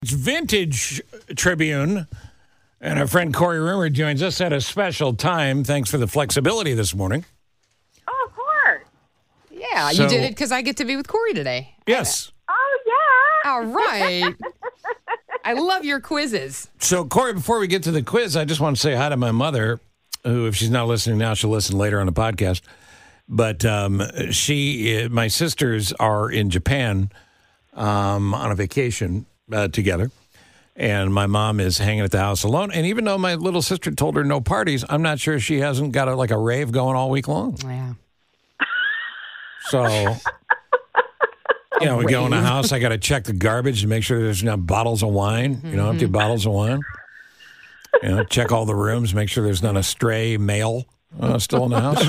It's Vintage Tribune, and our friend Kori Rumore joins us at a special time. Thanks for the flexibility this morning. Oh, of course. Yeah, So- you did it because I get to be with Kori today. Yes. Oh, yeah. All right. I love your quizzes. So, Kori, before we get to the quiz, I just want to say hi to my mother, who, if she's not listening now, she'll listen later on the podcast. But my sisters are in Japan on a vacation together. And my mom is hanging at the house alone. And even though my little sister told her no parties, I'm not sure she hasn't got a rave going all week long. Yeah. So, we go in the house. I got to check the garbage to make sure there's not bottles of wine, empty bottles of wine. Check all the rooms, make sure there's not a stray male still in the house.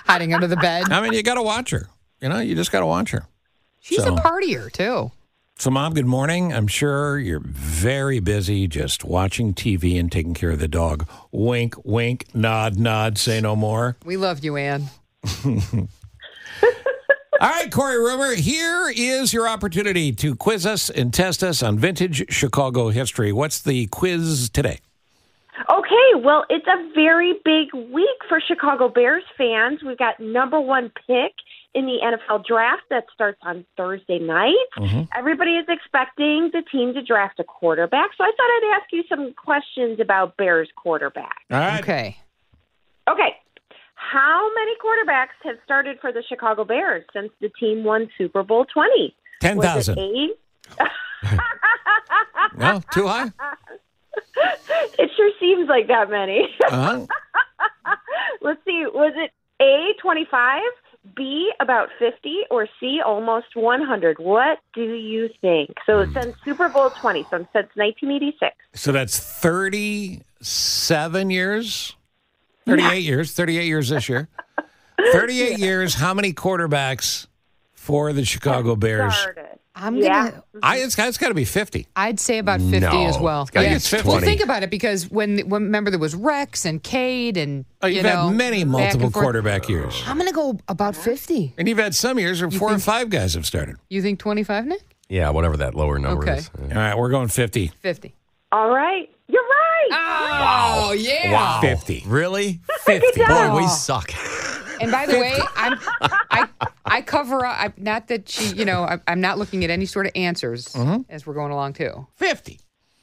Hiding under the bed. I mean, you got to watch her. You just got to watch her. She's a partier, too. So, Mom, good morning. I'm sure you're very busy just watching TV and taking care of the dog. Wink, wink, nod, nod, say no more. We love you, Ann. All right, Kori Rumore, here is your opportunity to quiz us and test us on vintage Chicago history. What's the quiz today? Okay, well, it's a very big week for Chicago Bears fans. We've got number one pick in the NFL draft that starts on Thursday night. Everybody is expecting the team to draft a quarterback, so I thought I'd ask you some questions about Bears quarterback. All right. Okay. Okay, how many quarterbacks have started for the Chicago Bears since the team won Super Bowl 20? 10,000. Was it 8? No, too high? It sure seems like that many. Uh-huh. Let's see, was it A, 25? B, about 50, or C, almost 100? What do you think? So since Super Bowl 20, since 1986. So that's 37 years? 38 years. 38 years this year. 38 years. How many quarterbacks for the Chicago Bears? Started. I'm gonna. It's got to be 50. I'd say about 50 as well. gotta be 50. Well, think about it, because when remember there was Rex and Cade and You've had many back multiple and forth. quarterback years. I'm gonna go about 50. And you've had some years where 4 or 5 guys have started. You think 25, Nick? Yeah, whatever that lower number Okay. is. All right, we're going 50. 50. All right. You're right. Oh, yeah. Wow. 50. Really? 50. Boy, we suck. And by the way, I cover up. Not that she, I'm not looking at any sort of answers as we're going along too. 50.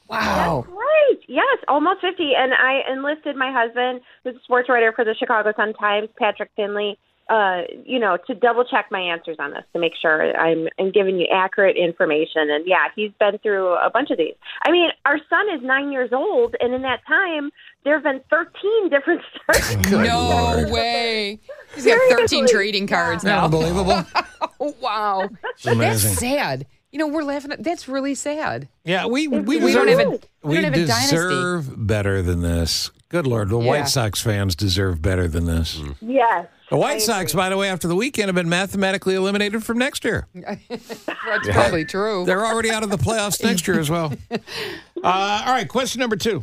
Wow. Great. Yes, almost 50. And I enlisted my husband, who's a sports writer for the Chicago Sun-Times, Patrick Finley, to double check my answers on this to make sure I'm giving you accurate information. And yeah, he's been through a bunch of these. I mean, our son is 9 years old, and in that time, there have been 13 different starts. No way. He's got 13 trading cards now. Unbelievable. Oh, wow. Amazing. That's sad. We're laughing at that's really sad. Yeah, we We deserve, don't have a deserve better than this. Good Lord, the White Sox fans deserve better than this. Yes. The White Sox, by the way, after the weekend, have been mathematically eliminated from next year. That's probably true. They're already out of the playoffs next year as well. All right, question number 2.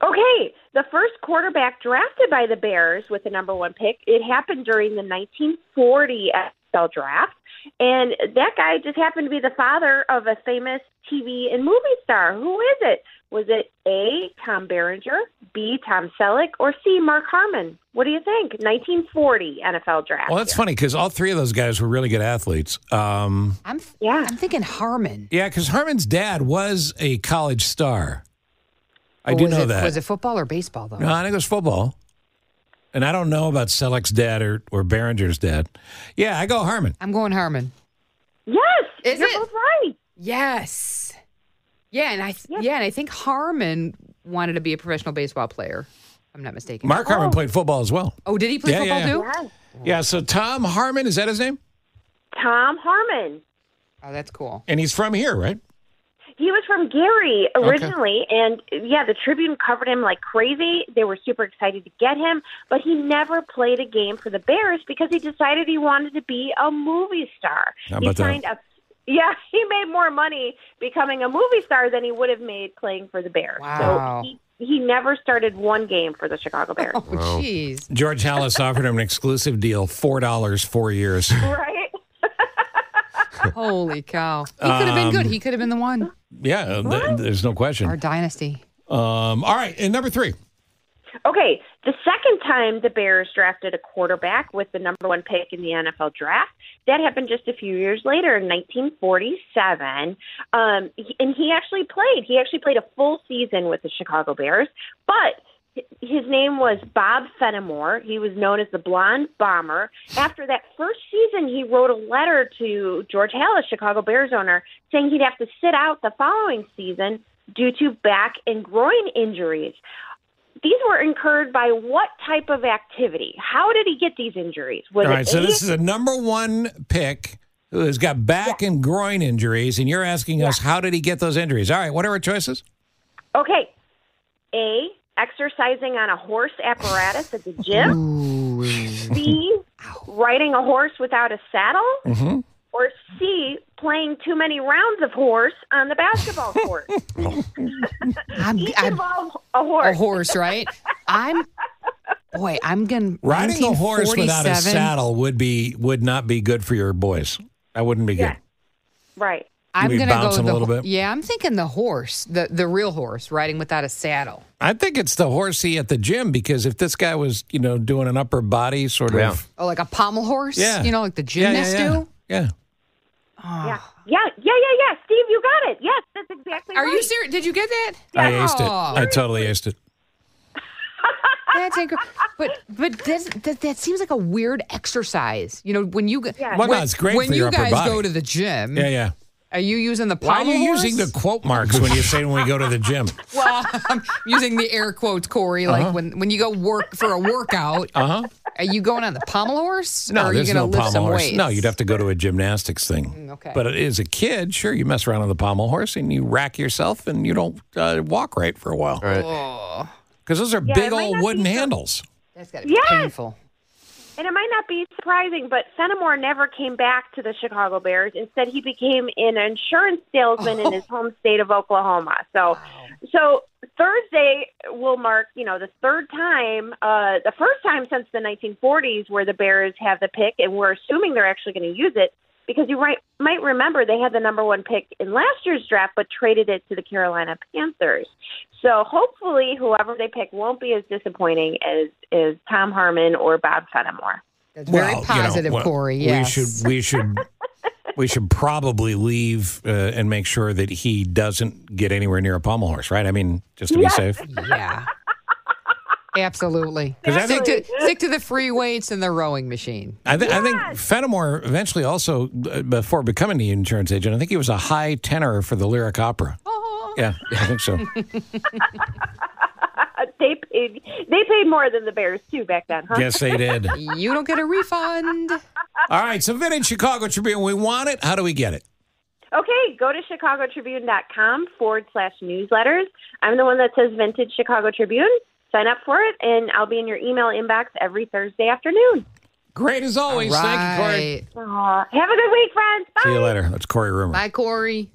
Okay, the first quarterback drafted by the Bears with the number one pick, it happened during the 1940 NFL draft, and that guy just happened to be the father of a famous TV and movie star. Who is it? Was it A, Tom Berenger, B, Tom Selleck, or C, Mark Harmon? What do you think? 1940 NFL draft. Well, that's funny because all 3 of those guys were really good athletes. I'm thinking Harmon. Yeah, because Harmon's dad was a college star. I do know that. Was it football or baseball, though? No, I think it was football. And I don't know about Selleck's dad or Berenger's dad. Yeah, I go Harmon. I'm going Harmon. Yes, Is you're it? both right. Yes. Yeah, and I think Harmon wanted to be a professional baseball player. If I'm not mistaken. Mark Harmon played football as well. Oh, did he play football too? Yes. Yeah, so Tom Harmon, is that his name? Tom Harmon. Oh, that's cool. And he's from here, right? He was from Gary originally, and yeah, the Tribune covered him like crazy. They were super excited to get him, but he never played a game for the Bears because he decided he wanted to be a movie star. How about that? Yeah, he made more money becoming a movie star than he would have made playing for the Bears. Wow. So he never started one game for the Chicago Bears. Oh, jeez. George Hallis offered him an exclusive deal, $4, 4 years. Right? Holy cow. He could have been good. He could have been the one. Yeah, there's no question. Our dynasty. All right, and number 3. Okay, the second time the Bears drafted a quarterback with the number 1 pick in the NFL draft, that happened just a few years later in 1947. And he actually played. He actually played a full season with the Chicago Bears, but his name was Bob Fenimore. He was known as the Blonde Bomber. After that first season, he wrote a letter to George Halas, Chicago Bears owner, saying he'd have to sit out the following season due to back and groin injuries. These were incurred by what type of activity? How did he get these injuries? All right, so this is a number 1 pick who has got back and groin injuries, and you're asking us, how did he get those injuries? All right, what are our choices? Okay. A, exercising on a horse apparatus at the gym. B, riding a horse without a saddle. Mm-hmm. Or C, playing too many rounds of horse on the basketball court. Each involve a horse. A horse, right? I'm going riding a horse without a saddle would not be good for your boys. That wouldn't be good. Right. I'm going to go bouncing a little bit. Yeah, I'm thinking the horse, the real horse, riding without a saddle. I think it's the horsey at the gym, because if this guy was, doing an upper body sort of. Oh, like a pommel horse? Yeah. Like the gymnasts do? Yeah. Yeah. Steve, you got it. Yes, that's exactly right. Are you serious? Did you get that? I aced it. I totally aced it. That's incredible. But that seems like a weird exercise. When you Well, no, it's great for your upper body. When you guys go to the gym. Yeah. Are you using the Why pommel are you horse? using the quote marks when you say when we go to the gym? Well, I'm using the air quotes, Corey. Like when you go work for a workout, are you going on the pommel horse? No, or are there's you going no to lift pommel some horse. weights? No, you'd have to go to a gymnastics thing. Okay. But as a kid, sure, you mess around on the pommel horse and you rack yourself and you don't walk right for a while. Right. Because those are big old wooden handles. That's got to be painful. And it might not be surprising, but Fenimore never came back to the Chicago Bears. Instead, he became an insurance salesman in his home state of Oklahoma. So Thursday will mark, the third time, the first time since the 1940s where the Bears have the pick, and we're assuming they're actually going to use it, because you might remember they had the number 1 pick in last year's draft, but traded it to the Carolina Panthers. So hopefully whoever they pick won't be as disappointing as Tom Harmon or Bob Fenimore. That's very positive, Corey. Yes. We should probably leave and make sure that he doesn't get anywhere near a pommel horse, right? I mean, just to be safe. Yeah. Absolutely. Stick to the free weights and the rowing machine. I think Fenimore eventually also, before becoming the insurance agent, I think he was a high tenor for the Lyric Opera. Oh. Yeah, I think so. They paid more than the Bears, too, back then, huh? Yes, they did. You don't get a refund. All right, so Vintage Chicago Tribune, we want it. How do we get it? Okay, go to chicagotribune.com/newsletters. I'm the one that says Vintage Chicago Tribune. Sign up for it, and I'll be in your email inbox every Thursday afternoon. Great as always. Right. Thank you, Corey. Have a good week, friends. Bye. See you later. That's Kori Rumore. Bye, Corey.